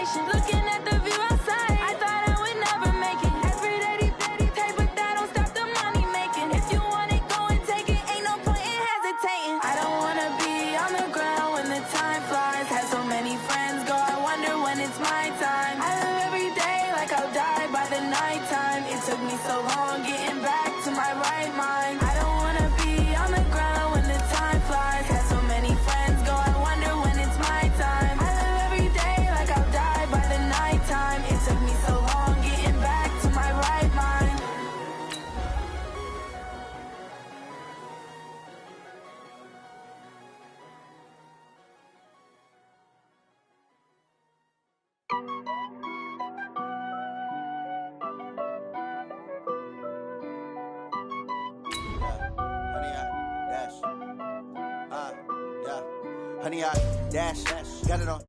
vacation. Looking at the view outside, I thought I would never make it. Every day they pay, but that don't stop the money making. If you want it, go and take it. Ain't no point in hesitating. I don't wanna be on the ground when the time flies. Had so many friends go, I wonder when it's my time. I live every day like I'll die by the nighttime. It took me so long getting back to my right mind. I don't wanna be on the ground when the time flies. Had so many friends go, I wonder when it's my time. I live every day like I'll die by the nighttime. It took me so long getting back to my right mind. Honey, I dash, got it on.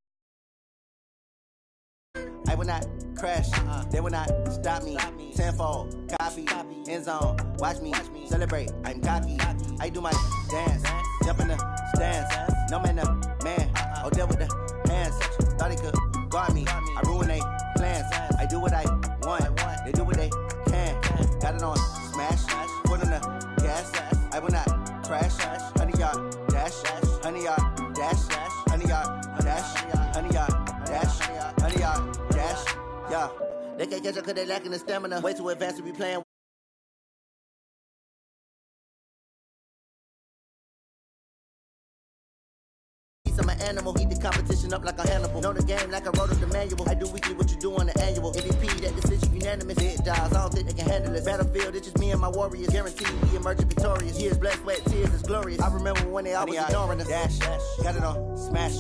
I will not crash, they will not stop me. Tenfold, copy, end zone, watch me celebrate. I'm cocky, I do my dance, jump in the stands. No man, man, oh, there with the hands. Thought he could guard me, I ruin they plans. I do what I want, they do what they can. Got it on smash, foot on the gas. I will not crash, honey, y'all dash, honey, y'all dash, honey, y'all dash, honey, y'all dash, honey, y'all dash. Yeah, they can't catch up cause they lacking the stamina. Way too advanced to be playing. I'm an animal, eat the competition up like a Hannibal. Know the game like I wrote up the manual. I do weekly what you do on the annual. MVP, that decision unanimous. Hit dials, I don't think they can handle it. Battlefield, it's just me and my warriors. Guaranteed we emerge victorious. Years, blood, sweat, tears, it's glorious. I remember when they always ignoring us. Dash, got it on smash,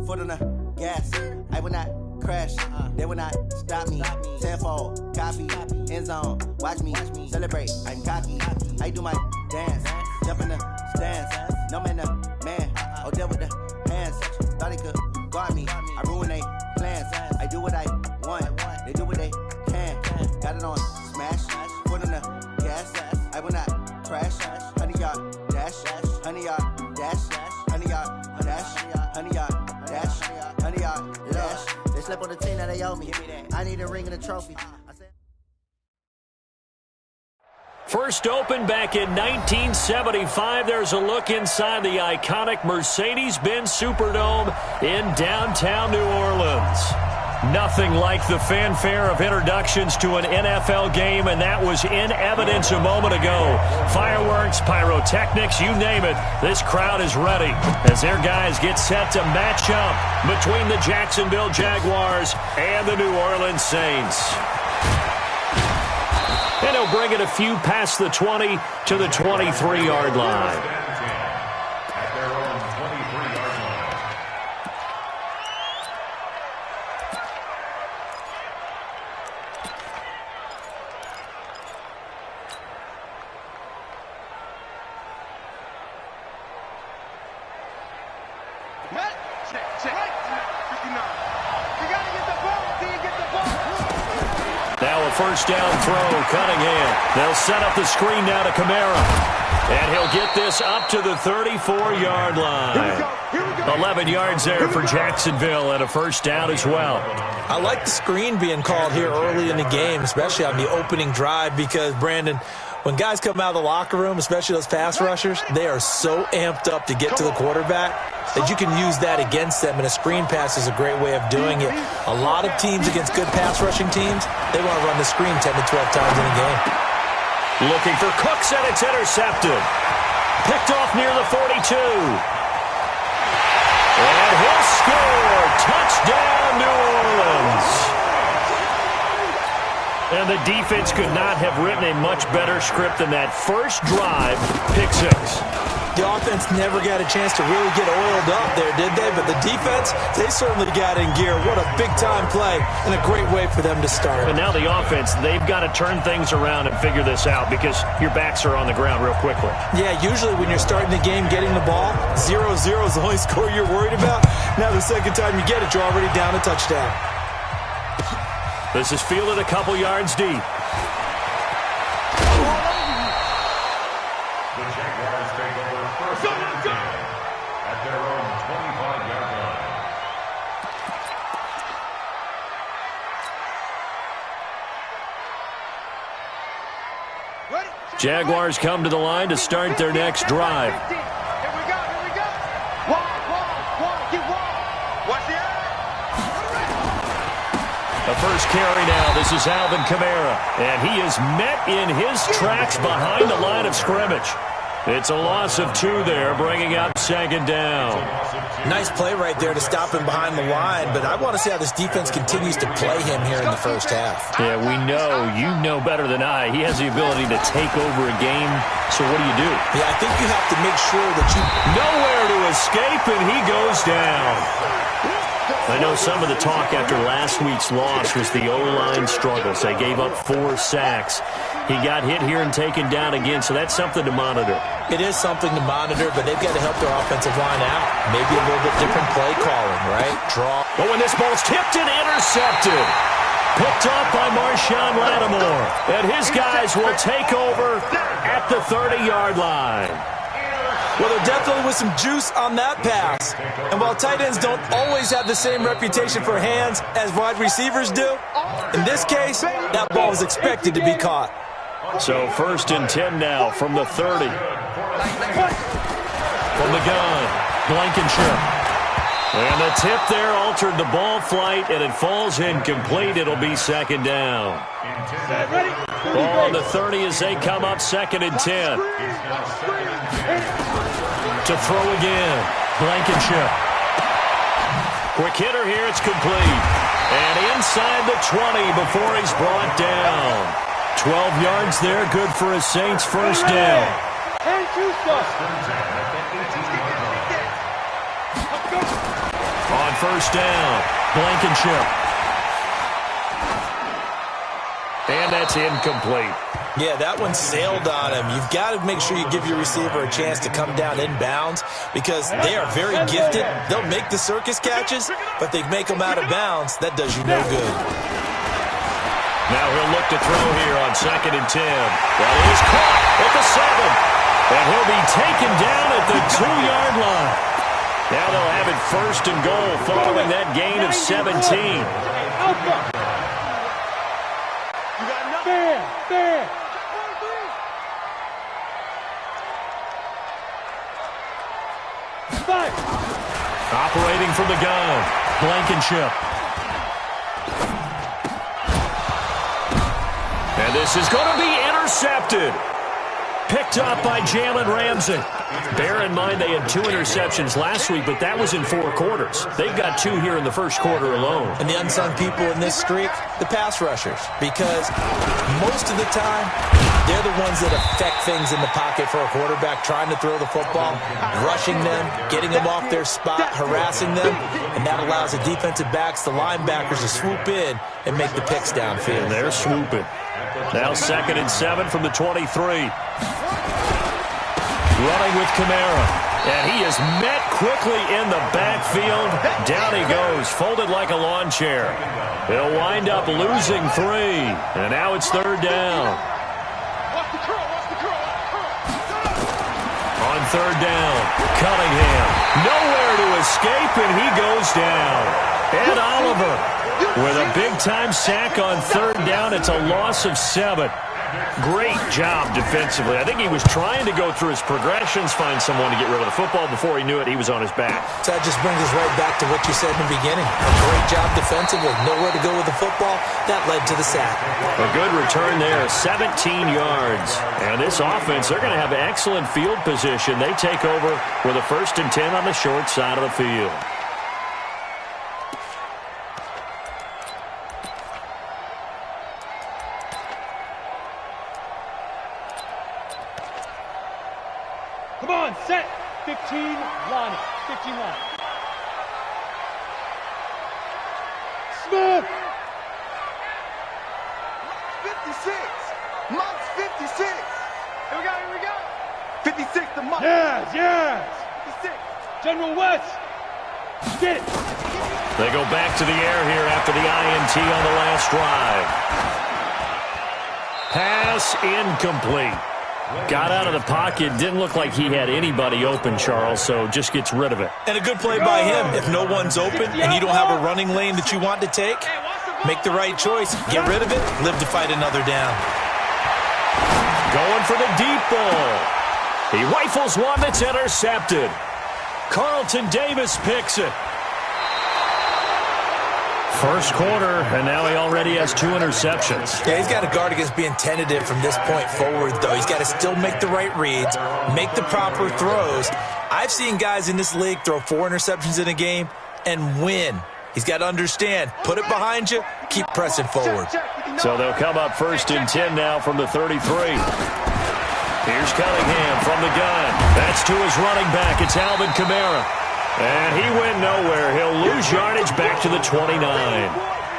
foot on the gas. I will not crash, they will not stop me. Tenfold, copy, end zone, watch me celebrate. I'm cocky, I do my dance, jump in the stands. No man, man, oh, there with the hands. Thought he could guard me, I ruin they plans. I do what I want, they do what they can. Got it on smash, foot on the gas. I will not crash, honey, y'all dash, honey, y'all dash, honey, y'all dash, honey, y'all dash, honey, y'all dash. They slept on the team that they owe me. I need a ring and a trophy. First opened back in 1975. There's a look inside the iconic Mercedes-Benz Superdome in downtown New Orleans. Nothing like the fanfare of introductions to an NFL game, and that was in evidence a moment ago. Fireworks, pyrotechnics, you name it. This crowd is ready as their guys get set to match up between the Jacksonville Jaguars and the New Orleans Saints. And he'll bring it a few past the 20 to the 23-yard line. Now a first down throw, Cunningham. They'll set up the screen now to Kamara. And he'll get this up to the 34-yard line. 11 yards there for Jacksonville and a first down as well. I like the screen being called here early in the game, especially on the opening drive, because, Brandon, when guys come out of the locker room, especially those pass rushers, they are so amped up to get to the quarterback that you can use that against them, and a screen pass is a great way of doing it. A lot of teams against good pass rushing teams, they want to run the screen 10 to 12 times in a game. Looking for Cooks, and it's intercepted. Picked off near the 42. And he'll score. Touchdown, New Orleans. And the defense could not have written a much better script than that first drive, pick six. The offense never got a chance to really get oiled up there, did they? But the defense, they certainly got in gear. What a big-time play and a great way for them to start. And now the offense, they've got to turn things around and figure this out because your backs are on the ground real quickly. Yeah, usually when you're starting the game getting the ball, 0-0 is the only score you're worried about. Now the second time you get it, you're already down a touchdown. This is fielded a couple yards deep. Jaguars come to the line to start their next drive. Here we go. Watch the eye. The first carry now. This is Alvin Kamara. And he is met in his tracks behind the line of scrimmage. It's a loss of 2 there, bringing up second down. Nice play right there to stop him behind the line, but I want to see how this defense continues to play him here in the first half. Yeah, we know. You know better than I. He has the ability to take over a game. So what do you do? Yeah, I think you have to make sure that you... Nowhere to escape, and he goes down. I know some of the talk after last week's loss was the O-line struggles. They gave up 4 sacks. He got hit here and taken down again, so that's something to monitor. It is something to monitor, but they've got to help their offensive line out. Maybe a little bit different play calling, right? Draw. But when this ball's tipped and intercepted. Picked off by Marshawn Lattimore. And his guys will take over at the 30-yard line. Well, there definitely was some juice on that pass. And while tight ends don't always have the same reputation for hands as wide receivers do, in this case, that ball was expected to be caught. So 1st and 10 now from the 30. From the gun, Blankenship. And the tip there altered the ball flight, and it falls incomplete. It'll be second down. Ball on the 30 as they come up 2nd and 10. To throw again, Blankenship. Quick hitter here, it's complete. And inside the 20 before he's brought down. 12 yards there, good for a Saints first down. On first down, Blankenship. And that's incomplete. Yeah, that one sailed on him. You've got to make sure you give your receiver a chance to come down inbounds because they are very gifted. They'll make the circus catches, but they make them out of bounds. That does you no good. Now he'll look to throw here on 2nd and 10. That is caught at the 7. And he'll be taken down at the 2-yard line. Now they'll have it 1st and goal following that gain of 17. Operating from the gun, Blankenship. And this is going to be intercepted. Picked up by Jalen Ramsey. Bear in mind they had 2 interceptions last week, but that was in 4 quarters. They've got 2 here in the first quarter alone. And the unsung people in this streak, the pass rushers, because most of the time, they're the ones that affect things in the pocket for a quarterback, trying to throw the football, rushing them, getting them off their spot, harassing them, and that allows the defensive backs, the linebackers, to swoop in and make the picks downfield. And they're swooping. Now 2nd and 7 from the 23. Running with Kamara. And he is met quickly in the backfield. Down he goes, folded like a lawn chair. He'll wind up losing 3. And now it's 3rd down. On 3rd down, Cunningham. Nowhere to escape, and he goes down. Ed Oliver with a big-time sack on 3rd down. It's a loss of 7. Great job defensively. I think he was trying to go through his progressions, find someone to get rid of the football. Before he knew it, he was on his back. So that just brings us right back to what you said in the beginning. A great job defensively. Nowhere to go with the football. That led to the sack. A good return there, 17 yards. And this offense, they're going to have excellent field position. They take over with a 1st and 10 on the short side of the field. Come on, set. 15, line it. 15 line. Smith. 56. Monk's 56. Here we go. 56 to Monk. Yes. 56. General West. Get it. They go back to the air here after the INT on the last drive. Pass incomplete. Got out of the pocket. Didn't look like he had anybody open, Charles, so just gets rid of it. And a good play by him. If no one's open and you don't have a running lane that you want to take, make the right choice. Get rid of it. Live to fight another down. Going for the deep ball. He rifles one that's intercepted. Carlton Davis picks it. First quarter, and now he already has 2 interceptions. Yeah, he's got to guard against being tentative from this point forward, though. He's got to still make the right reads, make the proper throws. I've seen guys in this league throw 4 interceptions in a game and win. He's got to understand, put it behind you, keep pressing forward. So they'll come up 1st and 10 now from the 33. Here's Cunningham from the gun. That's to his running back. It's Alvin Kamara. And he went nowhere. He'll lose yardage back to the 29.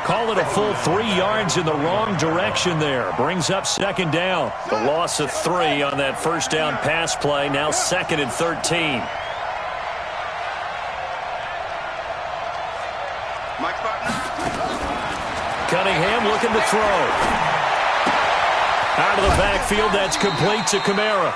Call it a full 3 yards in the wrong direction there. Brings up 2nd down. The loss of 3 on that first down pass play. Now 2nd and 13. Cunningham looking to throw. Out of the backfield, that's complete to Kamara.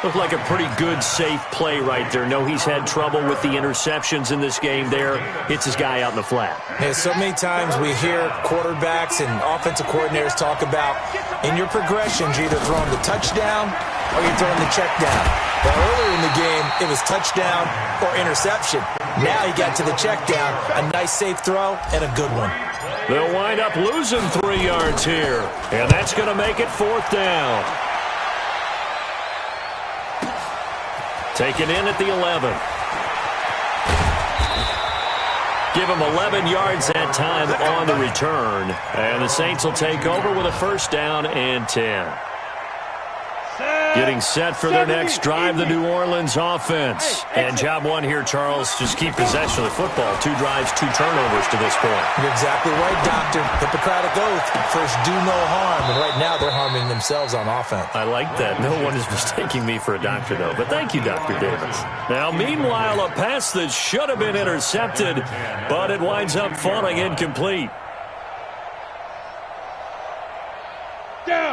Looked like a pretty good, safe play right there. No, he's had trouble with the interceptions in this game there. Hits his guy out in the flat. Yeah, so many times we hear quarterbacks and offensive coordinators talk about in your progressions, you're either throwing the touchdown or you're throwing the check down. Well, earlier in the game, it was touchdown or interception. Now he got to the check down, a nice safe throw, and a good one. They'll wind up losing 3 yards here, and that's going to make it 4th down. Taken in at the 11. Give him 11 yards that time on the return. And the Saints will take over with a 1st down and 10. Getting set for their next drive, the New Orleans offense. And job 1 here, Charles, just keep possession of the football. 2 drives, 2 turnovers to this point. You're exactly right, Doctor. Hippocratic oath. First, do no harm. And right now, they're harming themselves on offense. I like that. No one is mistaking me for a doctor, though. But thank you, Dr. Davis. Now, meanwhile, a pass that should have been intercepted, but it winds up falling incomplete.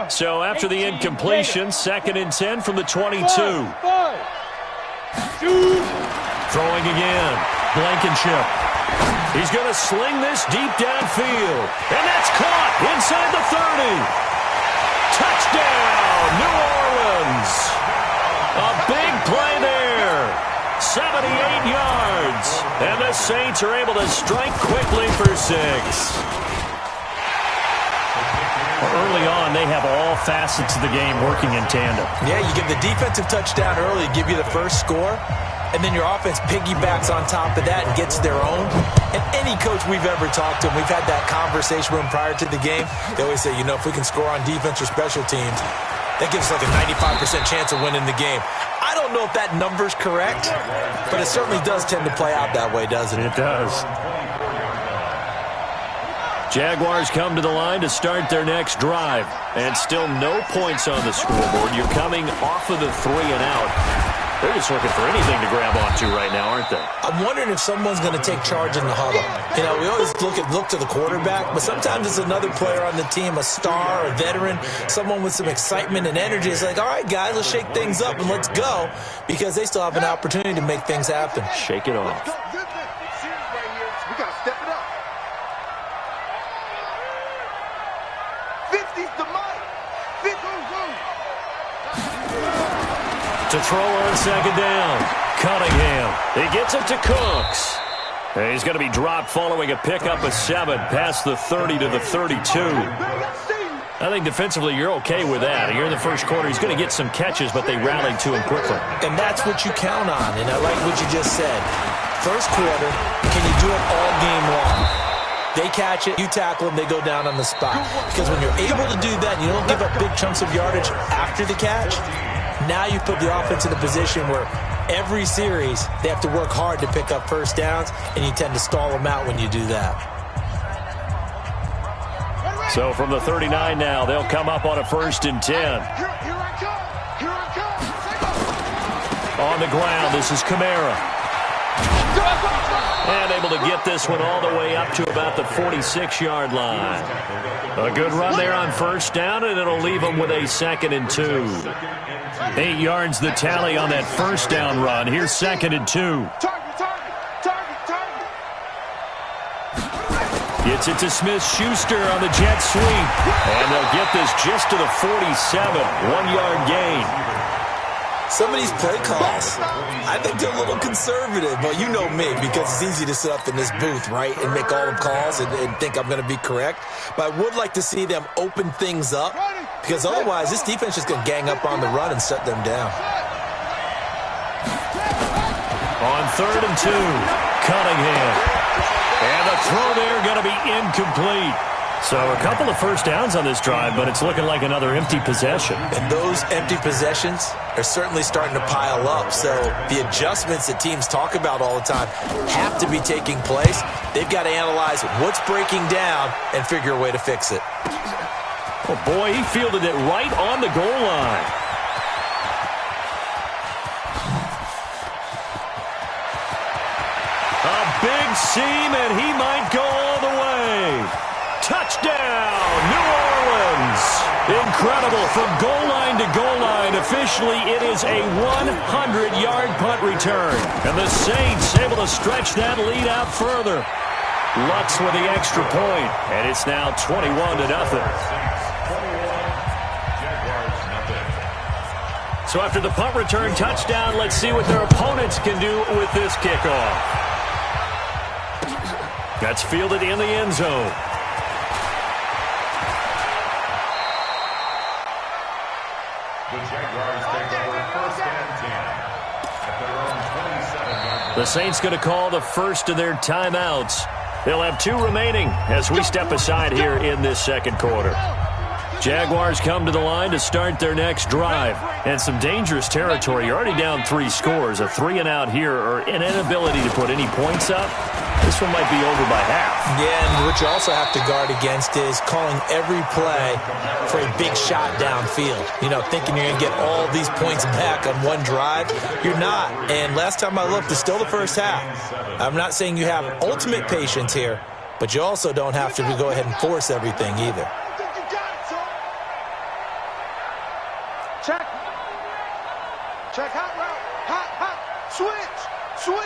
So after the incompletion, 2nd and 10 from the 22. Throwing again. Blankenship. He's going to sling this deep downfield. And that's caught inside the 30. Touchdown, New Orleans. A big play there. 78 yards. And the Saints are able to strike quickly for 6. Early on, they have all facets of the game working in tandem. Yeah, you get the defensive touchdown early, give you the first score, and then your offense piggybacks on top of that and gets their own. And any coach we've ever talked to, we've had that conversation with them prior to the game, they always say, you know, if we can score on defense or special teams, that gives us like a 95% chance of winning the game. I don't know if that number's correct, but it certainly does tend to play out that way, doesn't it? It does. Jaguars come to the line to start their next drive. And still no points on the scoreboard. You're coming off of the 3 and out. They're just looking for anything to grab onto right now, aren't they? I'm wondering if someone's going to take charge in the huddle. You know, we always look to the quarterback, but sometimes it's another player on the team, a star, a veteran, someone with some excitement and energy. It's like, all right, guys, let's shake things up and let's go, because they still have an opportunity to make things happen. Shake it off. We got to step it up. 50's the mic. 50. To throw on 2nd down. Cunningham. He gets it to Cooks. And he's going to be dropped following a pickup of 7 past the 30 to the 32. I think defensively you're okay with that. Here in the first quarter, he's going to get some catches, but they rallied to him quickly. And that's what you count on, and I like what you just said. First quarter, can you do it all game long? They catch it, you tackle them, they go down on the spot. Because when you're able to do that, you don't give up big chunks of yardage after the catch, now you put the offense in a position where every series they have to work hard to pick up first downs, and you tend to stall them out when you do that. So from the 39 now, they'll come up on a 1st and 10. On the ground, this is Kamara. And able to get this one all the way up to about the 46-yard line. A good run there on 1st down, and it'll leave them with a 2nd and 2. 8 yards the tally on that 1st down run. Here's 2nd and 2. Gets it to Smith-Schuster on the jet sweep. And they'll get this just to the 47. 1-yard gain. Some of these play calls, I think they're a little conservative, but you know me, because it's easy to sit up in this booth, right, and make all the calls and think I'm going to be correct. But I would like to see them open things up, because otherwise this defense is going to gang up on the run and shut them down. On 3rd and 2, Cunningham. And the throw there going to be incomplete. So a couple of first downs on this drive, but it's looking like another empty possession. And those empty possessions are certainly starting to pile up. So the adjustments that teams talk about all the time have to be taking place. They've got to analyze what's breaking down and figure a way to fix it. Oh, boy, he fielded it right on the goal line. A big seam, and he might go all the way. Touchdown, New Orleans. Incredible, from goal line to goal line. Officially, it is a 100-yard punt return. And the Saints able to stretch that lead out further. Lutz with the extra point, and it's now 21-0. So after the punt return touchdown, let's see what their opponents can do with this kickoff. That's fielded in the end zone. The Saints going to call the first of their timeouts. They'll have 2 remaining as we step aside here in this second quarter. Jaguars come to the line to start their next drive. And some dangerous territory. You're already down 3 scores. A 3-and-out here, or an inability to put any points up. This one might be over by half. Yeah, and what you also have to guard against is calling every play for a big shot downfield. You know, thinking you're going to get all these points back on one drive. You're not. And last time I looked, it's still the first half. I'm not saying you have ultimate patience here, but you also don't have to go ahead and force everything either. Check. Check, hot route. Hot. Switch.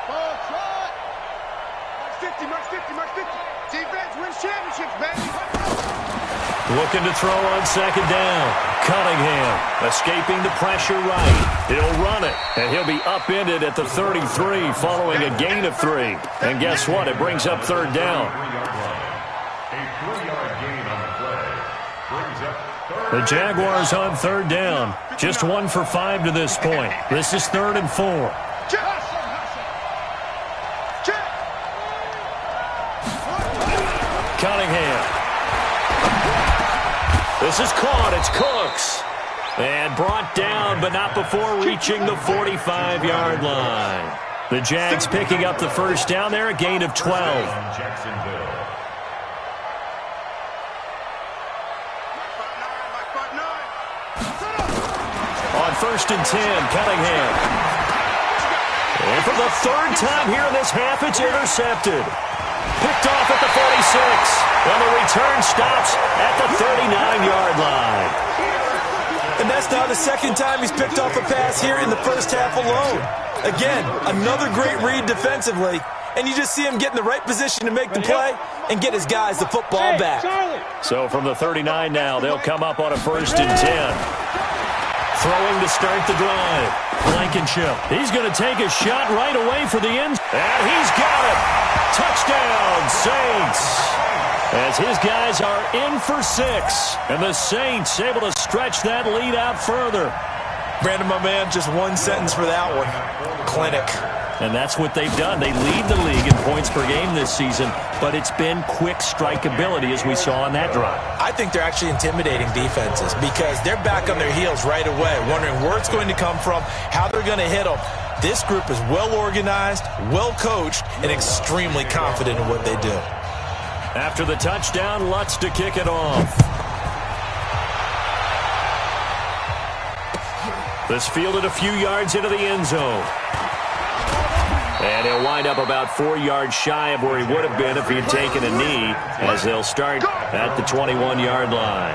Ball shot. Max 50. Defense wins championships, baby. Looking to throw on second down. Cunningham escaping the pressure right. He'll run it, and he'll be upended at the 33 following a gain of 3. And guess what? It brings up 3rd down. The Jaguars on 3rd down. Just 1 for 5 to this point. This is 3rd and 4. Cunningham. This is caught. It's Cooks. And brought down, but not before reaching the 45-yard line. The Jags picking up the first down there, a gain of 12. On 1st and 10, Cunningham. And for the 3rd time here in this half, it's intercepted. Picked off at the 46. And the return stops at the 39-yard line. And that's now the 2nd time he's picked off a pass here in the first half alone. Again, another great read defensively. And you just see him get in the right position to make the play and get his guys the football back. So from the 39 now, they'll come up on a 1st and 10. Throwing to start the drive. Blankenship. He's going to take a shot right away for the end. And he's got it. Touchdown, Saints. As his guys are in for 6. And the Saints able to stretch that lead out further. Brandon, my man, just 1 sentence for that one. Clinic. And that's what they've done. They lead the league in points per game this season, but it's been quick strikeability as we saw on that drive. I think they're actually intimidating defenses because they're back on their heels right away, wondering where it's going to come from, how they're going to hit them. This group is well organized, well coached, and extremely confident in what they do. After the touchdown, Lutz to kick it off. This fielded a few yards into the end zone. And he'll wind up about 4 yards shy of where he would have been if he had taken a knee, as they'll start at the 21-yard line.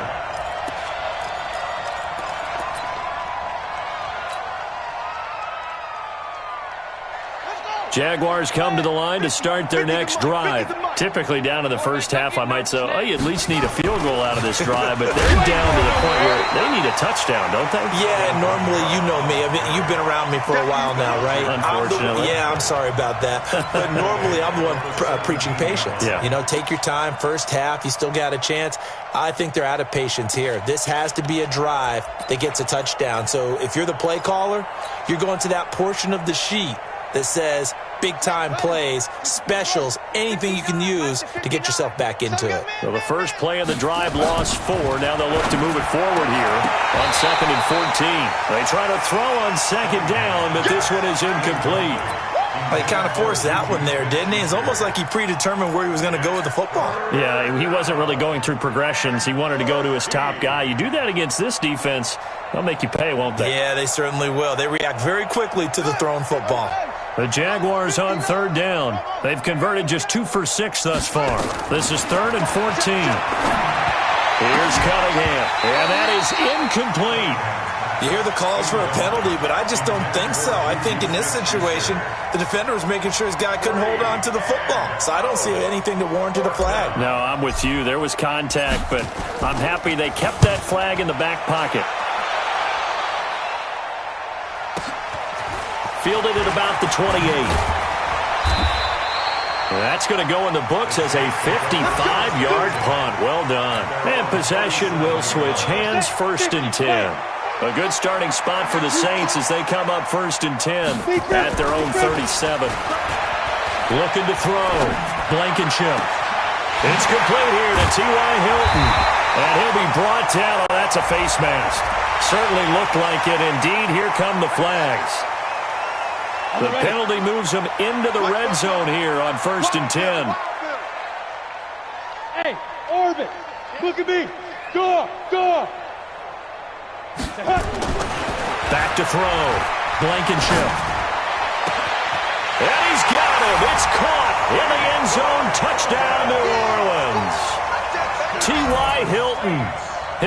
Jaguars come to the line to start their next drive. Typically down to the first half, I might say, oh, you at least need a field goal out of this drive, but they're down to the point where they need a touchdown, don't they? Yeah, and normally, you know me. I mean, you've been around me for a while now, right? Unfortunately. I'm sorry about that. But normally, I'm the one preaching patience. Yeah. You know, take your time. First half, you still got a chance. I think they're out of patience here. This has to be a drive that gets a touchdown. So if you're the play caller, you're going to that portion of the sheet that says big-time plays, specials, anything you can use to get yourself back into it. Well, the first play of the drive lost 4. Now they'll look to move it forward here on 2nd and 14. They try to throw on 2nd down, but this one is incomplete. He kind of forced that one there, didn't he? It's almost like he predetermined where he was going to go with the football. Yeah, he wasn't really going through progressions. He wanted to go to his top guy. You do that against this defense, they'll make you pay, won't they? Yeah, they certainly will. They react very quickly to the thrown football. The Jaguars on 3rd down. They've converted just 2 for 6 thus far. This is 3rd and 14. Here's Cunningham, and that is incomplete. You hear the calls for a penalty, but I just don't think so. I think in this situation, the defender was making sure his guy couldn't hold on to the football. So I don't see anything that warranted a flag. No, I'm with you. There was contact, but I'm happy they kept that flag in the back pocket. Fielded at about the 28. That's going to go in the books as a 55-yard punt. Well done. And possession will switch hands, 1st and 10. A good starting spot for the Saints as they come up 1st and 10 at their own 37. Looking to throw. Blankenship. It's complete here to T.Y. Hilton. And he'll be brought down. Oh, that's a face mask. Certainly looked like it. Indeed, here come the flags. The penalty moves them into the red zone here on 1st and 10. Hey, Orbit, look at me. Go. Back to throw. Blankenship. And he's got him. It's caught in the end zone. Touchdown, New Orleans. T.Y. Hilton,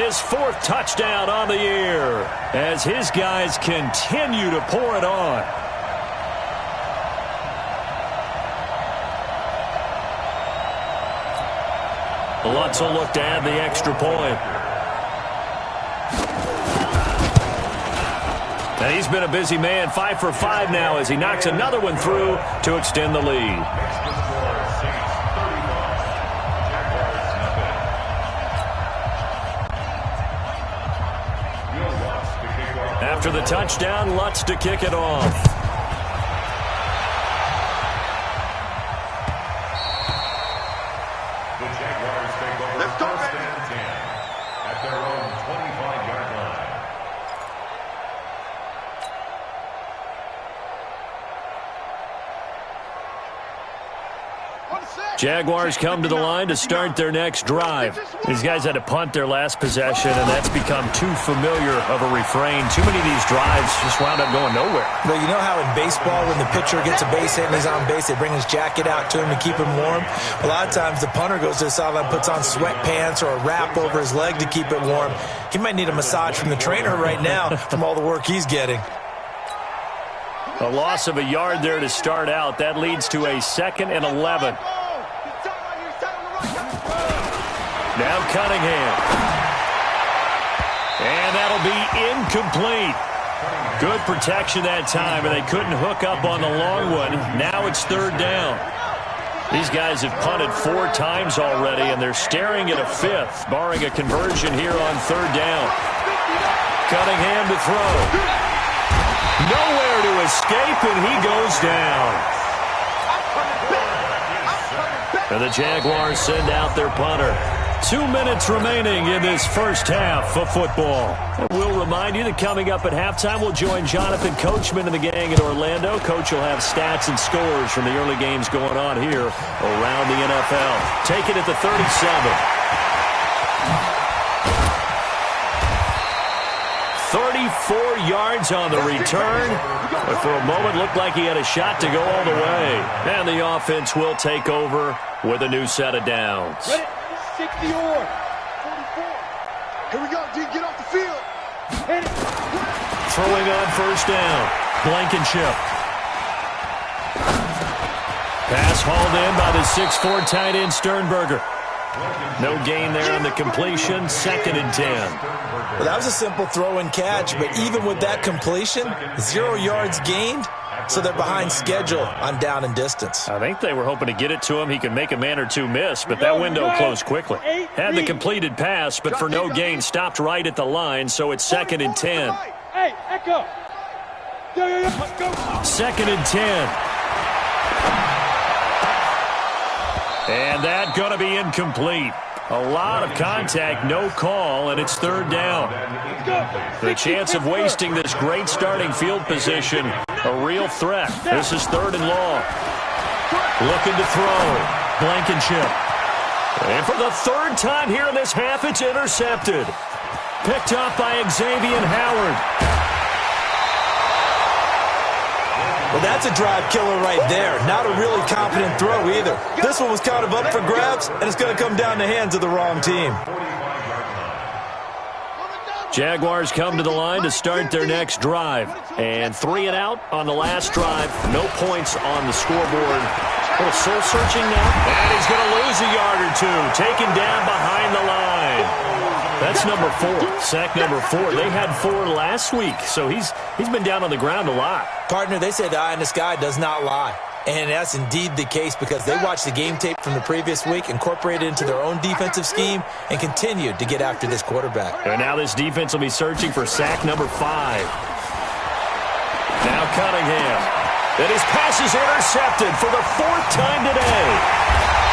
his 4th touchdown on the year as his guys continue to pour it on. Lutz will look to add the extra point. And he's been a busy man, 5 for 5 now as he knocks another one through to extend the lead. After the touchdown, Lutz to kick it off. Let's go, baby. At their own 25-yard line. Jaguars come to the line to start their next drive. These guys had to punt their last possession, and that's become too familiar of a refrain. Too many of these drives just wound up going nowhere. But you know how in baseball, when the pitcher gets a base hit and he's on base, they bring his jacket out to him to keep him warm? A lot of times the punter goes to the sideline, puts on sweatpants or a wrap over his leg to keep it warm. He might need a massage from the trainer right now from all the work he's getting. A loss of a yard there to start out. That leads to a 2nd and 11. Now Cunningham. And that'll be incomplete. Good protection that time, and they couldn't hook up on the long one. Now it's 3rd down. These guys have punted 4 times already, and they're staring at a 5th, barring a conversion here on 3rd down. Cunningham to throw. Nowhere to escape, and he goes down. And the Jaguars send out their punter. 2 minutes remaining in this first half of football. And we'll remind you that coming up at halftime, we'll join Jonathan Coachman and the gang in Orlando. Coach will have stats and scores from the early games going on here around the NFL. Take it at the 37. 34 yards on the return. But for a moment, looked like he had a shot to go all the way. And the offense will take over with a new set of downs. Ready? 60 or 44. Here we go, D. Get off the field. Hit it. Throwing on 1st down. Blankenship. is hauled in by the 6'4" tight end Sternberger. No gain there on the completion, 2nd and 10. Well, that was a simple throw and catch, but even with that completion, 0 yards gained, so they're behind schedule on down and distance. I think they were hoping to get it to him. He could make a man or two miss, but that window closed quickly. Had the completed pass, but for no gain, stopped right at the line, so it's 2nd and 10. Hey, Echo. 2nd and 10. And that going to be incomplete. A lot of contact, no call, and it's 3rd down. The chance of wasting this great starting field position, a real threat. This is 3rd and long. Looking to throw. Blankenship. And for the 3rd time here in this half, it's intercepted. Picked up by Xavier Howard. Well, that's a drive killer right there. Not a really confident throw either. This one was kind of up for grabs, and it's going to come down the hands of the wrong team. Jaguars come to the line to start their next drive. And 3 and out on the last drive. No points on the scoreboard. A little soul-searching now. And he's going to lose a yard or two. Taken down behind the line. That's number 4. Sack number 4. They had 4 last week, so he's been down on the ground a lot. Partner, they say the eye in the sky does not lie. And that's indeed the case because they watched the game tape from the previous week, incorporated it into their own defensive scheme, and continued to get after this quarterback. And now this defense will be searching for sack number 5. Now Cunningham. And his pass is intercepted for the 4th time today.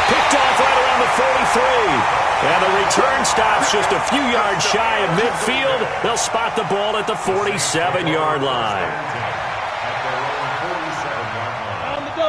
Picked off right around the 43. And the return stops just a few yards shy of midfield. They'll spot the ball at the 47-yard line.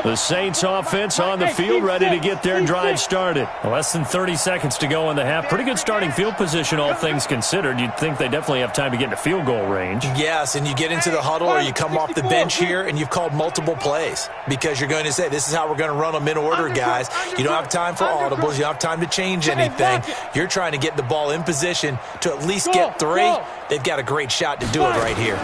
The Saints offense on the field, ready to get their drive started. Less than 30 seconds to go in the half. Pretty good starting field position, all things considered. You'd think they definitely have time to get into field goal range. Yes, and you get into the huddle or you come off the bench here and you've called multiple plays because you're going to say, this is how we're going to run them in order, guys. You don't have time for audibles. You don't have time to change anything. You're trying to get the ball in position to at least get 3. They've got a great shot to do it right here.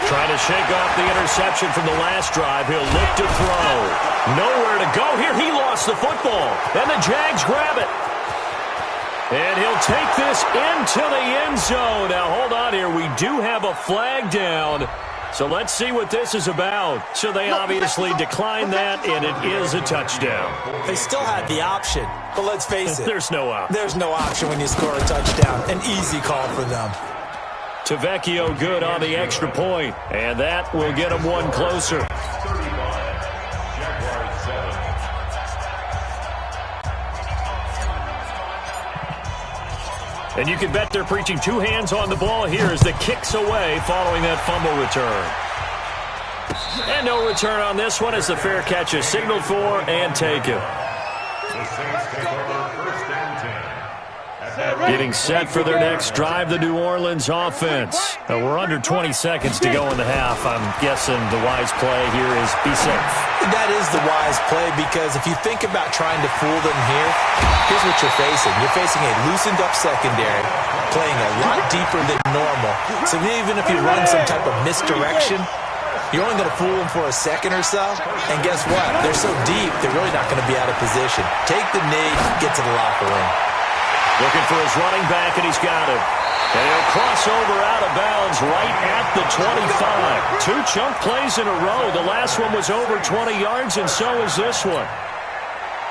Trying to shake off the interception from the last drive. He'll look to throw. Nowhere to go here. He lost the football. And the Jags grab it. And he'll take this into the end zone. Now, hold on here. We do have a flag down. So let's see what this is about. So they obviously declined that, and it is a touchdown. They still had the option, but let's face it. There's no option. There's no option when you score a touchdown. An easy call for them. Tavecchio good on the extra point, and that will get him one closer. And you can bet they're preaching 2 hands on the ball here as the kick's away following that fumble return. And no return on this one as the fair catch is signaled for and taken. Getting set for their next drive, the New Orleans offense. We're under 20 seconds to go in the half. I'm guessing the wise play here is be safe. That is the wise play because if you think about trying to fool them here, here's what you're facing. You're facing a loosened up secondary, playing a lot deeper than normal. So even if you run some type of misdirection, you're only going to fool them for a second or so. And guess what? They're so deep, they're really not going to be out of position. Take the knee, get to the locker room. Looking for his running back, and he's got him. And he'll cross over out of bounds right at the 25. 2 chunk plays in a row. The last one was over 20 yards, and so is this one.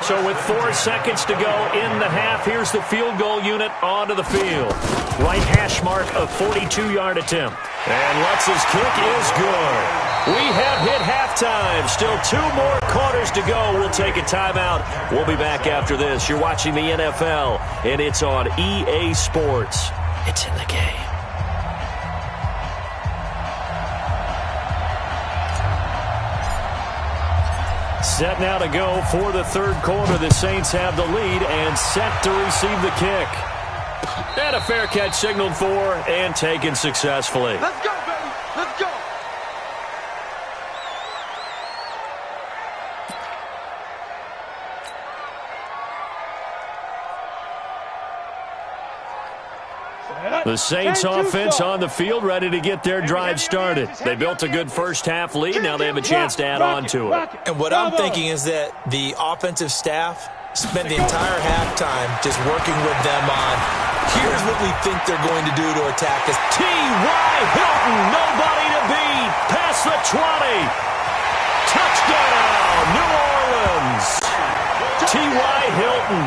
So with 4 seconds to go in the half, here's the field goal unit onto the field. Right hash mark, a 42-yard attempt. And Lutz's kick is good. We have hit halftime. Still 2 more quarters to go. We'll take a timeout. We'll be back after this. You're watching the NFL, and it's on EA Sports. It's in the game. Set now to go for the 3rd quarter. The Saints have the lead and set to receive the kick. And a fair catch signaled for and taken successfully. Let's go, baby. Let's go. The Saints offense on the field, ready to get their drive started. They built a good first-half lead. Now they have a chance to add on to it. And what I'm thinking is that the offensive staff spent the entire halftime just working with them on, here's what we think they're going to do to attack us. T.Y. Hilton, nobody to beat. Past the 20. Touchdown, New Orleans. T.Y. Hilton,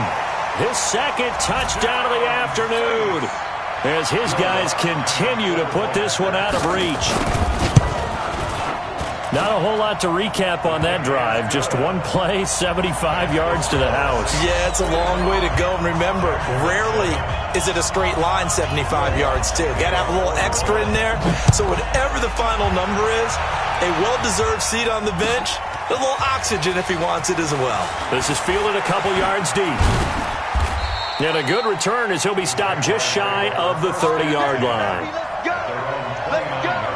his second touchdown of the afternoon, as his guys continue to put this one out of reach. Not a whole lot to recap on that drive. Just one play, 75 yards to the house. Yeah, it's a long way to go. And remember, rarely is it a straight line 75 yards, too. Got to have a little extra in there. So whatever the final number is, a well-deserved seat on the bench, a little oxygen if he wants it as well. This is fielded a couple yards deep. And a good return as he'll be stopped just shy of the 30-yard line. Let's go. Let's go.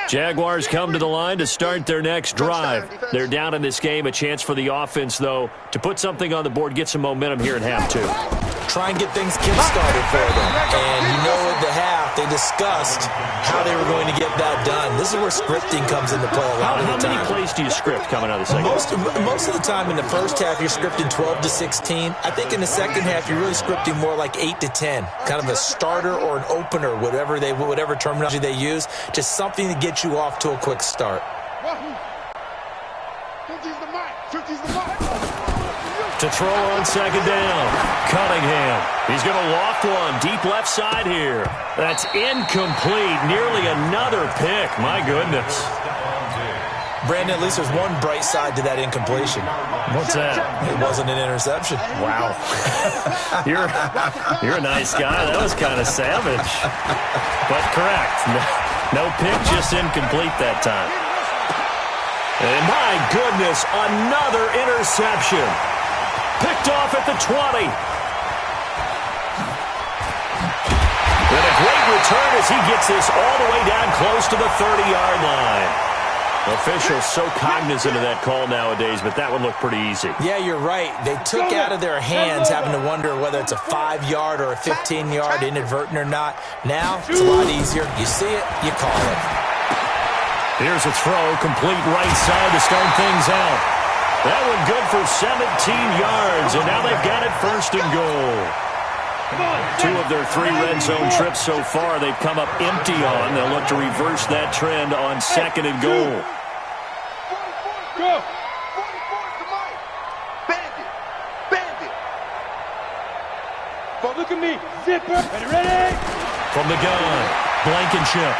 Jaguars come to the line to start their next drive. They're down in this game. A chance for the offense, though, to put something on the board, get some momentum here in half two. Try and get things kick-started for them. And you know at the half, they discussed how they were going to get that done. This is where scripting comes into play a lot of the time. How many plays do you script coming out of the second? Most of the time in the first half, you're scripting 12 to 16. I think in the second half, you're really scripting more like 8 to 10. Kind of a starter or an opener, whatever terminology they use. Just something to get you off to a quick start. To throw on second down, Cunningham. He's going to loft one deep left side here. That's incomplete. Nearly another pick. My goodness. Brandon, at least there's one bright side to that incompletion. What's that? It wasn't an interception. Wow. You're a nice guy. That was kind of savage. But correct. No pick, just incomplete that time. And my goodness, another interception. Picked off at the 20. And a great return as he gets this all the way down close to the 30-yard line. Officials so cognizant of that call nowadays, but that one looked pretty easy. Yeah, you're right. They took out of their hands having to wonder whether it's a 5-yard or a 15-yard inadvertent or not. Now, it's a lot easier. You see it, you call it. Here's a throw, complete right side to start things out. That one good for 17 yards, and now they've got it first and goal. 2 of their 3 red zone trips so far they've come up empty on. They'll look to reverse that trend on second and goal. Go. 44, Bandit. Bandit. But look at me. Zipper. Ready? From the gun, Blankenship.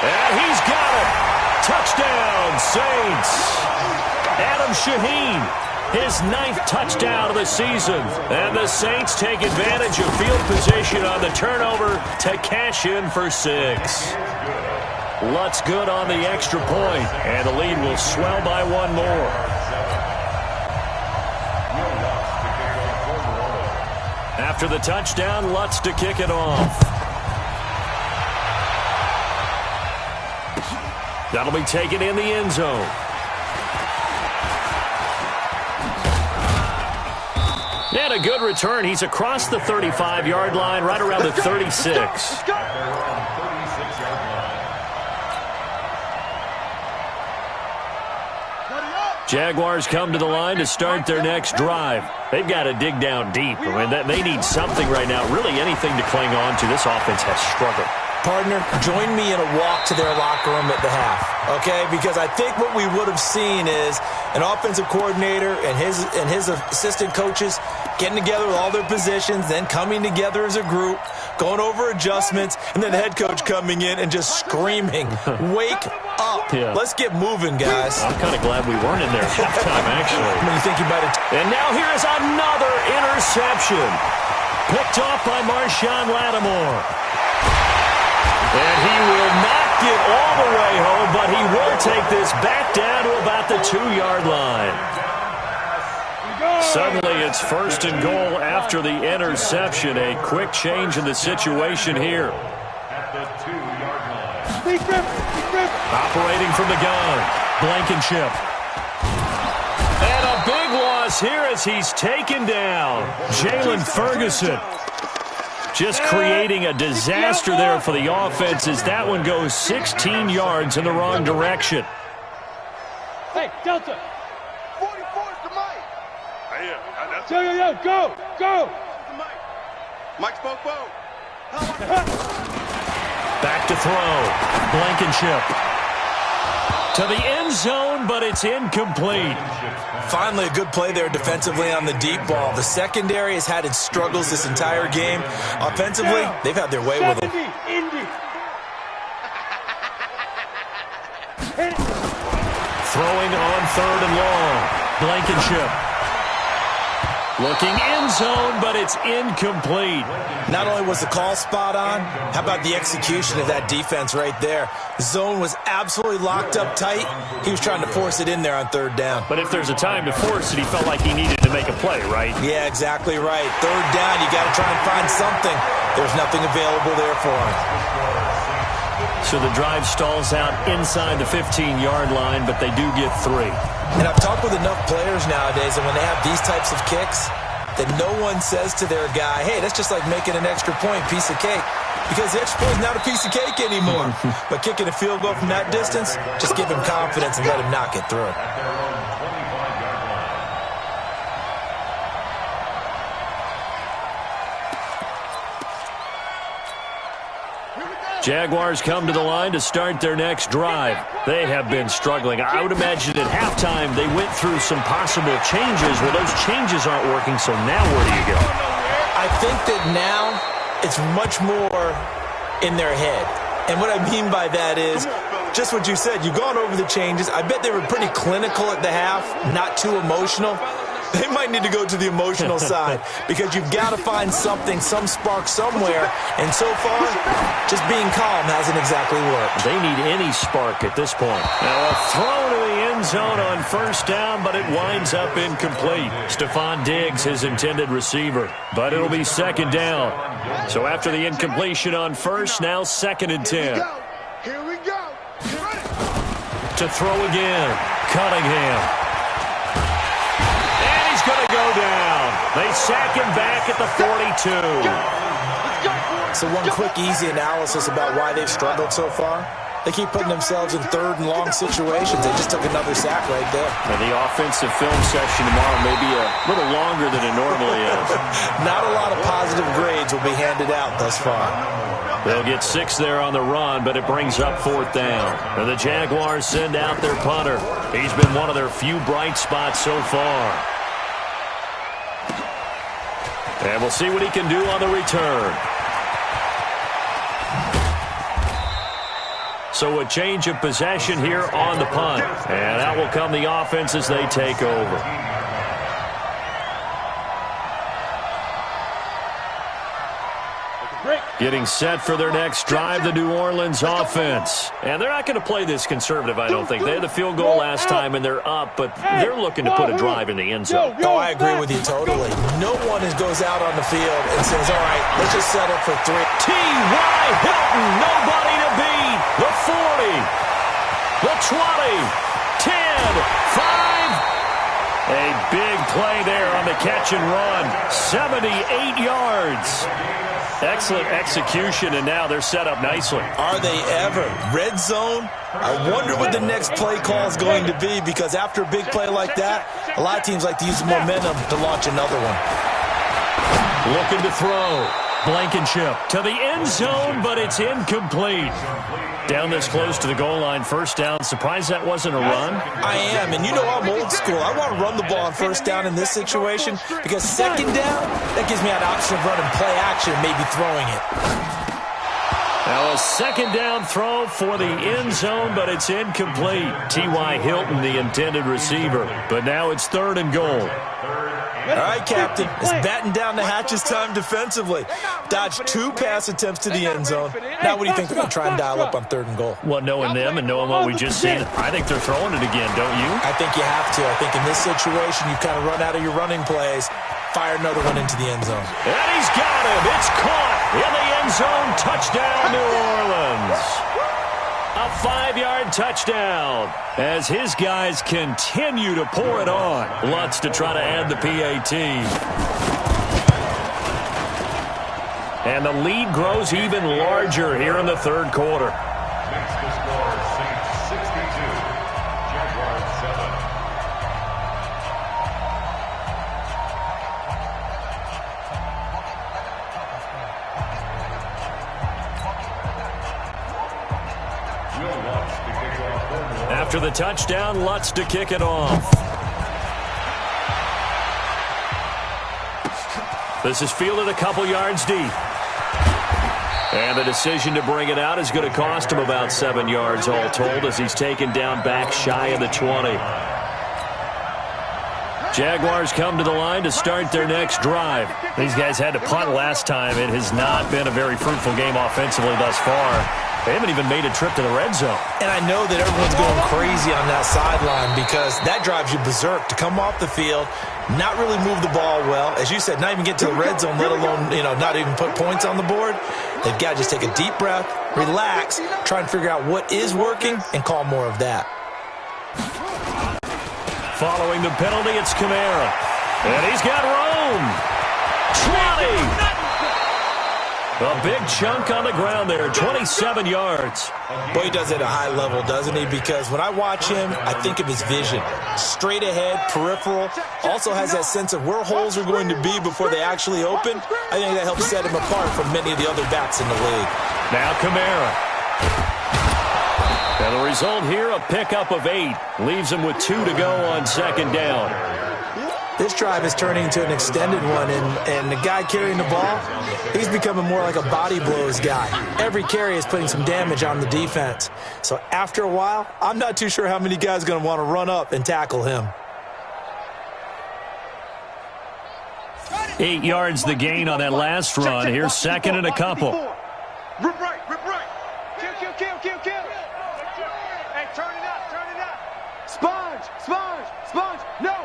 And he's got it. Touchdown, Saints. Adam Shaheen, his 9th touchdown of the season. And the Saints take advantage of field position on the turnover to cash in for 6. Lutz good on the extra point, and the lead will swell by 1 more. After the touchdown, Lutz to kick it off. That'll be taken in the end zone. And a good return. He's across the 35-yard line, right around the 36. Jaguars come to the line to start their next drive. They've got to dig down deep. I mean, they need something right now, really anything to cling on to. This offense has struggled. Partner, join me in a walk to their locker room at the half, okay? Because I think what we would have seen is an offensive coordinator and his assistant coaches getting together with all their positions, then coming together as a group, going over adjustments, and then the head coach coming in and just screaming, wake up. Yeah. Let's get moving, guys. I'm kind of glad we weren't in there at halftime, actually. I mean, you think you might have... And now here is another interception. Picked off by Marshawn Lattimore. And he will not get all the way home, but he will take this back down to about the 2-yard line. Suddenly it's 1st and goal after the interception. A quick change in the situation here. Operating from the gun, Blankenship. And a big loss here as he's taken down. Jalen Ferguson just creating a disaster there for the offense as that one goes 16 yards in the wrong direction. Hey, Delta. 44 is the mic. Yo, go, go. Mike spoke. Back to throw. Blankenship. To the end zone, but it's incomplete. Finally, a good play there defensively on the deep ball. The secondary has had its struggles this entire game. Offensively, they've had their way with it. Throwing on 3rd and long. Blankenship. Looking end zone, but it's incomplete. Not only was the call spot on, how about the execution of that defense right there? The zone was absolutely locked up tight. He was trying to force it in there on 3rd down. But if there's a time to force it, he felt like he needed to make a play, right? Yeah, exactly right. 3rd down, you got to try and find something. There's nothing available there for him. So the drive stalls out inside the 15-yard line, but they do get 3. And I've talked with enough players nowadays, and when they have these types of kicks, that no one says to their guy, hey, that's just like making an extra point, piece of cake. Because the extra point is not a piece of cake anymore. But kicking a field goal from that distance, just give him confidence and let him knock it through. Jaguars come to the line to start their next drive. They have been struggling. I would imagine at halftime they went through some possible changes. Well, those changes aren't working, so now where do you go? I think that now it's much more in their head. And what I mean by that is just what you said. You've gone over the changes. I bet they were pretty clinical at the half, not too emotional. They might need to go to the emotional side because you've got to find something, some spark somewhere. And so far, just being calm hasn't exactly worked. They need any spark at this point. Now a throw to the end zone on 1st down, but it winds up incomplete. Stephon Diggs, his intended receiver. But it'll be 2nd down. So after the incompletion on 1st, now 2nd and 10. Here we go. To throw again, Cunningham. Going to go down. They sack him back at the 42. So one quick, easy analysis about why they've struggled so far. They keep putting themselves in 3rd and long situations. They just took another sack right there. And the offensive film session tomorrow may be a little longer than it normally is. Not a lot of positive grades will be handed out thus far. They'll get 6 there on the run, but it brings up 4th down. And the Jaguars send out their punter. He's been one of their few bright spots so far. And we'll see what he can do on the return. So a change of possession here on the punt. And out will come the offense as they take over. Getting set for their next drive, the New Orleans offense. And they're not going to play this conservative, I don't think. They had the field goal last time, and they're up, but they're looking to put a drive in the end zone. Oh, I agree with you totally. No one goes out on the field and says, all right, let's just settle for 3. T.Y. Hilton, nobody to beat. The 40, the 20, 10, 5. A big play there on the catch and run. 78 yards. Excellent execution, and now they're set up nicely. Are they ever? Red zone? I wonder what the next play call is going to be, because after a big play like that, a lot of teams like to use the momentum to launch another one. Looking to throw. Blankenship to the end zone, but it's incomplete. Down this close to the goal line, 1st down. Surprised that wasn't a run? I am, and you know I'm old school. I want to run the ball on 1st down in this situation because 2nd down, that gives me an option of running play action and maybe throwing it. Now a 2nd down throw for the end zone, but it's incomplete. T.Y. Hilton, the intended receiver. But now it's 3rd and goal. All right, Captain. It's batten down the hatches time defensively. Dodged 2 pass attempts to the end zone. Now what do you think they're going to try and dial up on 3rd and goal? Well, knowing them and knowing what we just seen, I think they're throwing it again, don't you? I think you have to. I think in this situation, you kind of run out of your running plays, fire another one into the end zone. And he's got him. It's caught in the end zone. Touchdown, New Orleans. A 5-yard touchdown as his guys continue to pour it on. Lutz to try to add the PAT. And the lead grows even larger here in the 3rd quarter. Makes the score Saints 62, Jaguars 7. After the touchdown, Lutz to kick it off. This is fielded a couple yards deep. And the decision to bring it out is going to cost him about 7 yards all told as he's taken down back shy of the 20. Jaguars come to the line to start their next drive. These guys had to punt last time. It has not been a very fruitful game offensively thus far. They haven't even made a trip to the red zone. And I know that everyone's going crazy on that sideline because that drives you berserk to come off the field, not really move the ball well. As you said, not even get to the red zone, let alone, not even put points on the board. They've got to just take a deep breath, relax, try and figure out what is working, and call more of that. Following the penalty, it's Kamara. And he's got Rome. 20. A big chunk on the ground there, 27 yards. Boy, he does it at a high level, doesn't he? Because when I watch him, I think of his vision. Straight ahead, peripheral. Also has that sense of where holes are going to be before they actually open. I think that helps set him apart from many of the other backs in the league. Now Kamara. And the result here, a pickup of 8. Leaves him with 2 to go on 2nd down. This drive is turning into an extended one, and the guy carrying the ball, he's becoming more like a body blows guy. Every carry is putting some damage on the defense. So after a while, I'm not too sure how many guys are going to want to run up and tackle him. 8 yards the gain on that last run. Here's 2nd and a couple. Rip right, rip right. Kill. Hey, turn it up. Sponge. No.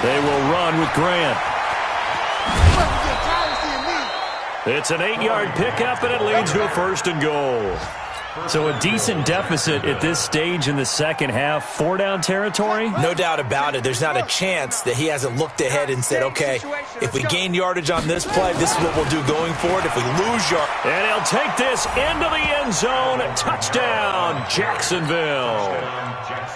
They will run with Grant. It's an 8-yard pickup, and it leads to a 1st and goal. So a decent deficit at this stage in the second half. 4-down territory? No doubt about it. There's not a chance that he hasn't looked ahead and said, okay, if we gain yardage on this play, this is what we'll do going forward. If we lose yardage. And he'll take this into the end zone. Touchdown, Jacksonville.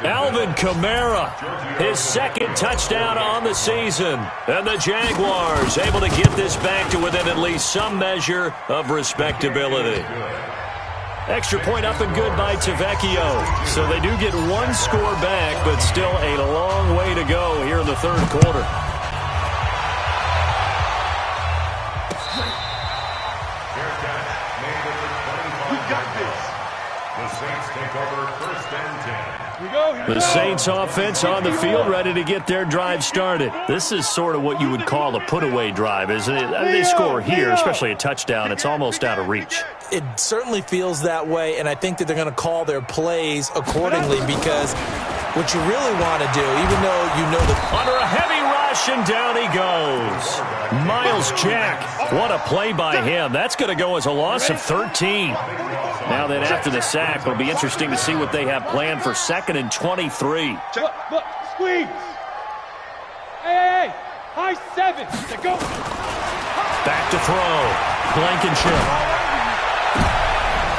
Alvin Kamara, his 2nd touchdown on the season. And the Jaguars able to get this back to within at least some measure of respectability. Extra point up and good by Tavecchio. So they do get 1 score back, but still a long way to go here in the 3rd quarter. We got this. The Saints take over 1st and 10. The Saints offense on the field ready to get their drive started. This is sort of what you would call a put-away drive, isn't it? They score here, especially a touchdown. It's almost out of reach. It certainly feels that way, and I think that they're going to call their plays accordingly because what you really want to do, even though you know that under a heavy rush, and down he goes. Miles Jack, what a play by him. That's going to go as a loss of 13. Now then, after the sack, it'll be interesting to see what they have planned for 2nd and 23. Look, squeeze. Hey, high 7. Go. Back to throw. Blankenship.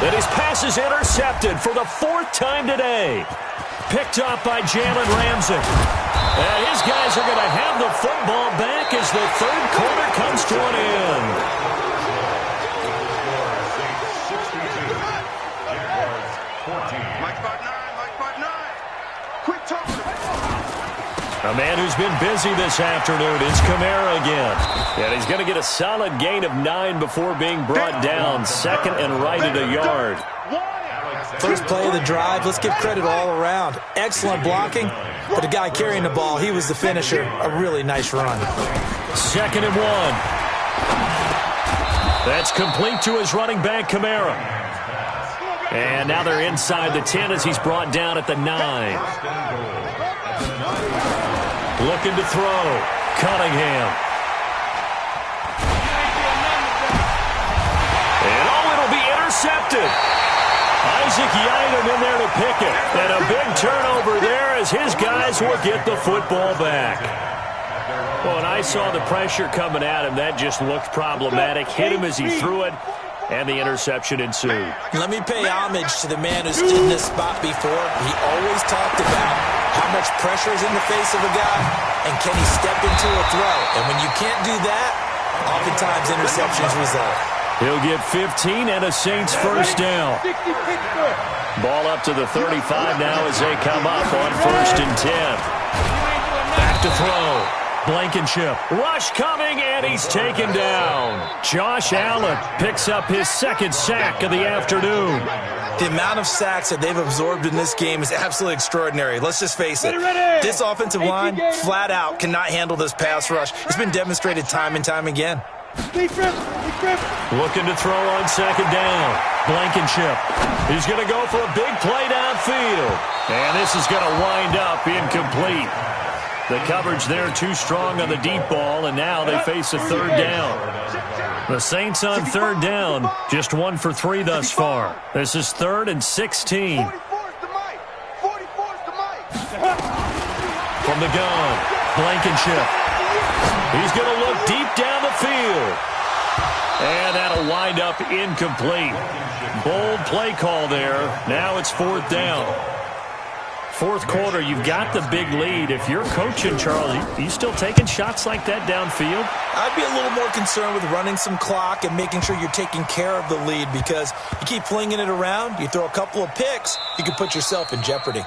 And his pass is intercepted for the 4th time today. Picked up by Jalen Ramsey. And his guys are going to have the football back as the 3rd quarter comes to an end. A man who's been busy this afternoon is Kamara again. And he's going to get a solid gain of 9 before being brought down. 2nd and right at a yard. First play of the drive, let's give credit all around. Excellent blocking, but the guy carrying the ball, he was the finisher. A really nice run. 2nd and 1. That's complete to his running back, Kamara. And now they're inside the 10 as he's brought down at the 9. Looking to throw. Cunningham. And it'll be intercepted. Isaac Yiadom in there to pick it. And a big turnover there as his guys will get the football back. Well, when I saw the pressure coming at him, that just looked problematic. Hit him as he threw it, and the interception ensued. Let me pay homage to the man who stood in this spot before. He always talked about how much pressure is in the face of a guy, and can he step into a throw. And when you can't do that, oftentimes interceptions result. He'll get 15 and a Saints first down. Ball up to the 35 now as they come up on 1st and 10. Back to throw. Blankenship. Rush coming, and he's taken down. Josh Allen picks up his 2nd sack of the afternoon. The amount of sacks that they've absorbed in this game is absolutely extraordinary. Let's just face it. This offensive line, flat out, cannot handle this pass rush. It's been demonstrated time and time again. Looking to throw on 2nd down. Blankenship. He's going to go for a big play downfield. And this is going to wind up incomplete. The coverage there too strong on the deep ball, and now they face a 3rd down. The Saints on 3rd down, just 1 for 3 thus far. This is 3rd and 16. From the gun, Blankenship. He's going to look deep down the field. And that'll wind up incomplete. Bold play call there. Now it's 4th down. 4th quarter, you've got the big lead. If you're coaching, Charles, are you still taking shots like that downfield? I'd be a little more concerned with running some clock and making sure you're taking care of the lead, because you keep flinging it around, you throw a couple of picks, you can put yourself in jeopardy.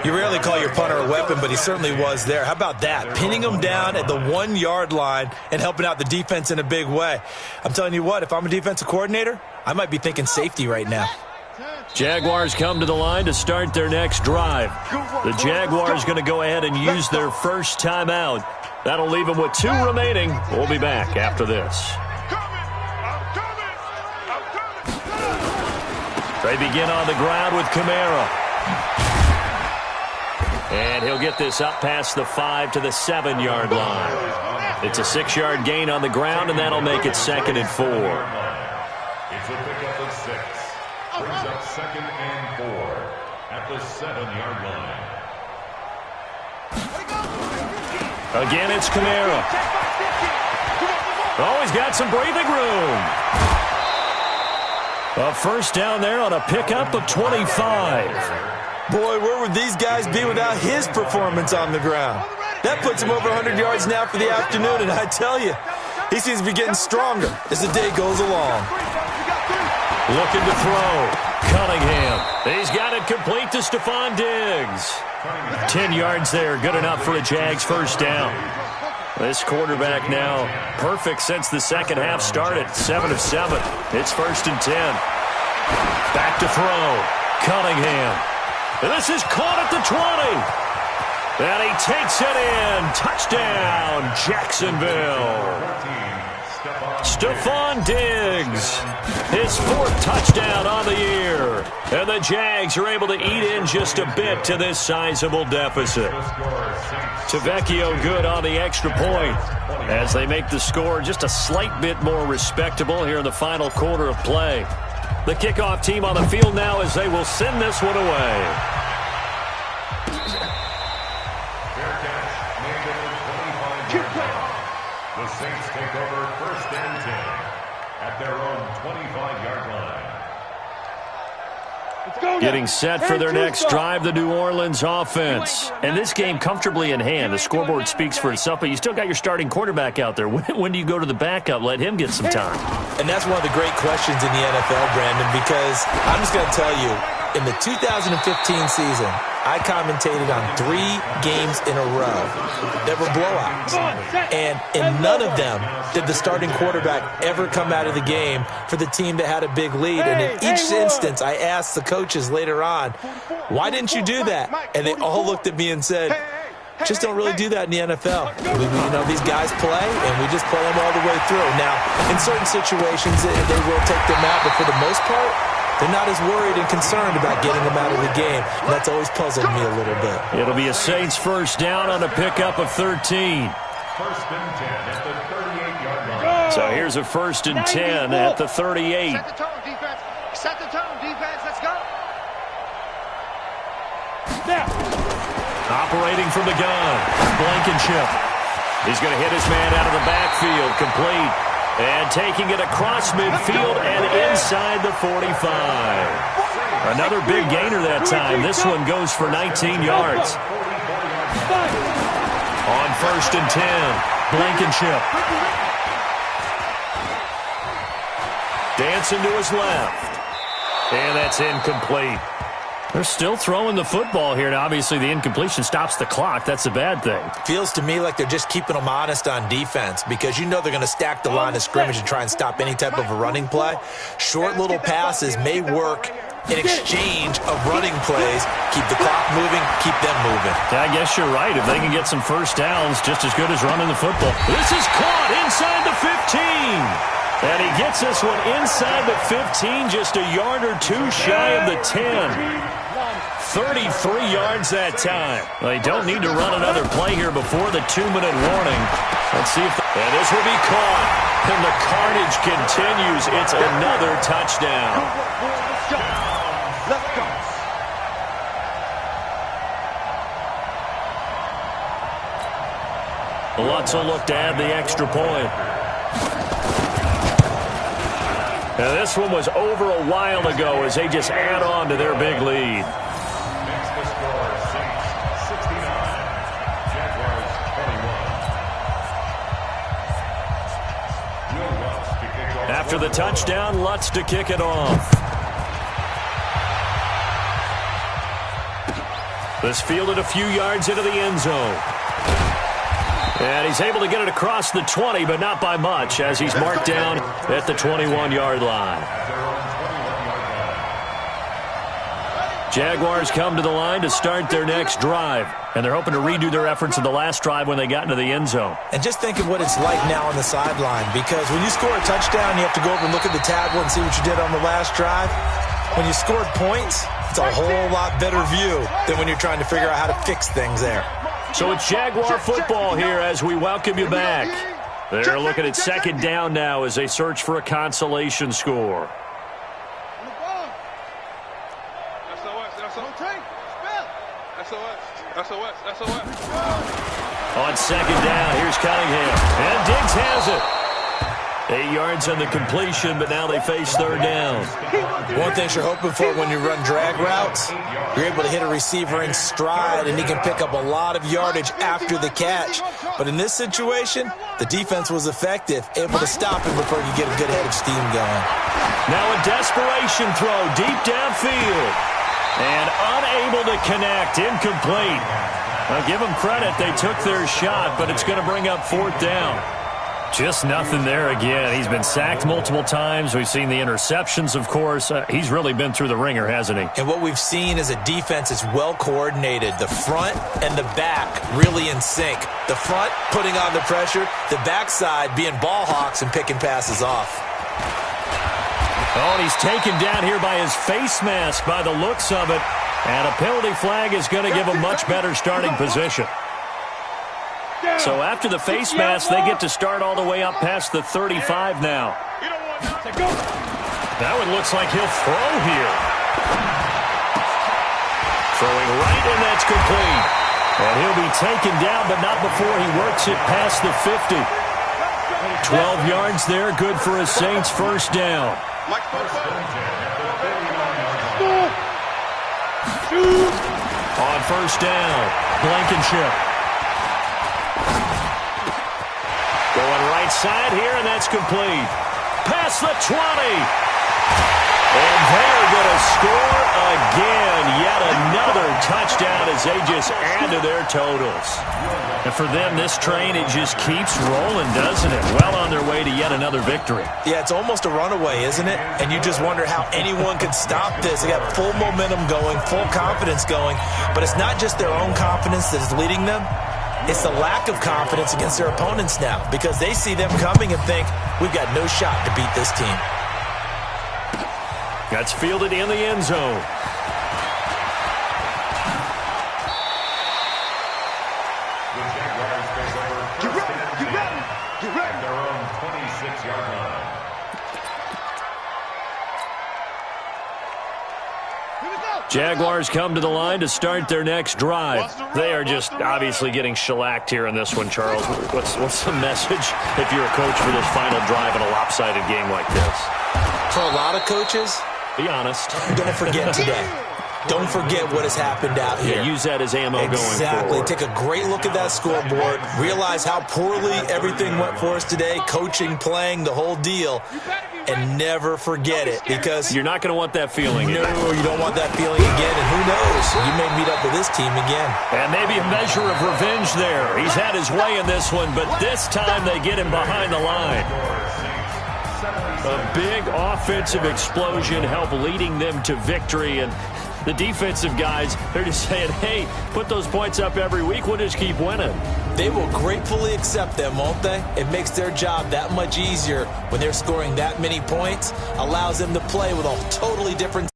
You rarely call your punter a weapon, but he certainly was there. How about that? Pinning him down at the 1-yard line and helping out the defense in a big way. I'm telling you what, if I'm a defensive coordinator, I might be thinking safety right now. Jaguars come to the line to start their next drive. The Jaguars going to go ahead and use their first timeout. That'll leave them with 2 remaining. We'll be back after this. They begin on the ground with Kamara. And he'll get this up past the 5 to the 7-yard line. It's a 6-yard gain on the ground, and that'll make it 2nd and 4. It's a pickup of 6. Brings up 2nd and 4 at the 7-yard line. Again, it's Kamara. Oh, he's got some breathing room. A first down there on a pickup of 25. Boy, where would these guys be without his performance on the ground? That puts him over 100 yards now for the afternoon, and I tell you, he seems to be getting stronger as the day goes along. Looking to throw. Cunningham. He's got it complete to Stephon Diggs. 10 yards there. Good enough for a Jags first down. This quarterback now perfect since the second half started. 7 of 7. It's 1st and 10. Back to throw. Cunningham. This is caught at the 20. And he takes it in. Touchdown, Jacksonville. Stephon Diggs, his 4th touchdown on the year. And the Jags are able to eat in just a bit to this sizable deficit. Tavecchio good on the extra point as they make the score just a slight bit more respectable here in the final quarter of play. The kickoff team on the field now as they will send this one away. The Saints take over 1st and 10 at their own 25-yard line. Getting set for their next drive, the New Orleans offense. And this game comfortably in hand. The scoreboard speaks for itself, but you still got your starting quarterback out there. When do you go to the backup? Let him get some time. And that's one of the great questions in the NFL, Brandon, because I'm just going to tell you, In the 2015 season, I commentated on 3 games in a row that were blowouts. And in none of them did the starting quarterback ever come out of the game for the team that had a big lead. And in each instance, I asked the coaches later on, why didn't you do that? And they all looked at me and said, just don't really do that in the NFL. These guys play, and we just play them all the way through. Now, in certain situations, they will take them out, but for the most part, they're not as worried and concerned about getting them out of the game. And that's always puzzled me a little bit. It'll be a Saints first down on a pickup of 13. First and 10 at the 38-yard line. So here's a first and 10 at the 38. Set the tone, defense. Set the tone, defense. Let's go. Operating from the gun, Blankenship. He's going to hit his man out of the backfield, complete. And taking it across midfield and inside the 45. Another big gainer that time. This one goes for 19 yards. On first and 10, Blankenship. Dancing to his left. And that's incomplete. They're still throwing the football here, and obviously the incompletion stops the clock. That's a bad thing. Feels to me like they're just keeping them honest on defense because they're going to stack the line of scrimmage and try and stop any type of a running play. Short little passes may work in exchange of running plays. Keep the clock moving, keep them moving. I guess you're right. If they can get some first downs, just as good as running the football. This is caught inside the 15. And he gets this one inside the 15, just a yard or two shy of the 10. 33 yards that time. They don't need to run another play here before the 2-minute warning. Let's see if... And this will be caught. And the carnage continues. It's another touchdown. Let's go. Lutz will look to add the extra point. Now this one was over a while ago as they just add on to their big lead. Makes the score Saints 69, Jaguars 21. Will Lutz to kick off. After the touchdown, Lutz to kick it off. This fielded a few yards into the end zone. And he's able to get it across the 20, but not by much, as he's marked down at the 21-yard line. Jaguars come to the line to start their next drive, and they're hoping to redo their efforts in the last drive when they got into the end zone. And just think of what it's like now on the sideline, because when you score a touchdown, you have to go over and look at the tablet and see what you did on the last drive. When you scored points, it's a whole lot better view than when you're trying to figure out how to fix things there. So it's Jaguar football here as we welcome you back. They're looking at second down now as they search for a consolation score. On second down, here's Cunningham. And Diggs has it. 8 yards on the completion, but now they face third down. One thing you're hoping for when you run drag routes, you're able to hit a receiver in stride, and he can pick up a lot of yardage after the catch. But in this situation, the defense was effective, able to stop him before he could get a good head of steam going. Now a desperation throw deep downfield. And unable to connect, incomplete. I'll give them credit, they took their shot, but it's going to bring up fourth down. Just nothing there again. He's been sacked multiple times. We've seen the interceptions, of course. He's really been through the ringer, hasn't he? And what we've seen is a defense that's well coordinated. The front and the back really in sync. The front putting on the pressure, the backside being ball hawks and picking passes off. Oh, and he's taken down here by his face mask by the looks of it. And a penalty flag is going to give him much better starting position. So after the face mask, they get to start all the way up past the 35 now. That one looks like he'll throw here. Throwing right, and that's complete. And he'll be taken down, but not before he works it past the 50. 12 yards there, good for a Saints first down. On first down, Blankenship. Going right side here, and that's complete. Past the 20. And they're going to score again. Yet another touchdown as they just add to their totals. And for them, this train, it just keeps rolling, doesn't it? Well on their way to yet another victory. Yeah, it's almost a runaway, isn't it? And you just wonder how anyone could stop this. They got full momentum going, full confidence going. But it's not just their own confidence that is leading them. It's the lack of confidence against their opponents now because they see them coming and think, we've got no shot to beat this team. That's fielded in the end zone. Jaguars come to the line to start their next drive. They are just obviously getting shellacked here in this one, Charles. What's the message if you're a coach for this final drive in a lopsided game like this? For a lot of coaches, be honest. Don't forget today. Don't forget what has happened out here. Yeah, use that as ammo going forward. Exactly. Take a great look at that scoreboard. Realize how poorly everything went for us today. Coaching, playing, the whole deal. And never forget it because you're not going to want that feeling. No, you don't want that feeling again. And who knows? You may meet up with this team again. And maybe a measure of revenge there. He's had his way in this one, but this time they get him behind the line. A big offensive explosion helped leading them to victory. And the defensive guys, they're just saying, hey, put those points up every week. We'll just keep winning. They will gratefully accept them, won't they? It makes their job that much easier when they're scoring that many points. Allows them to play with a totally different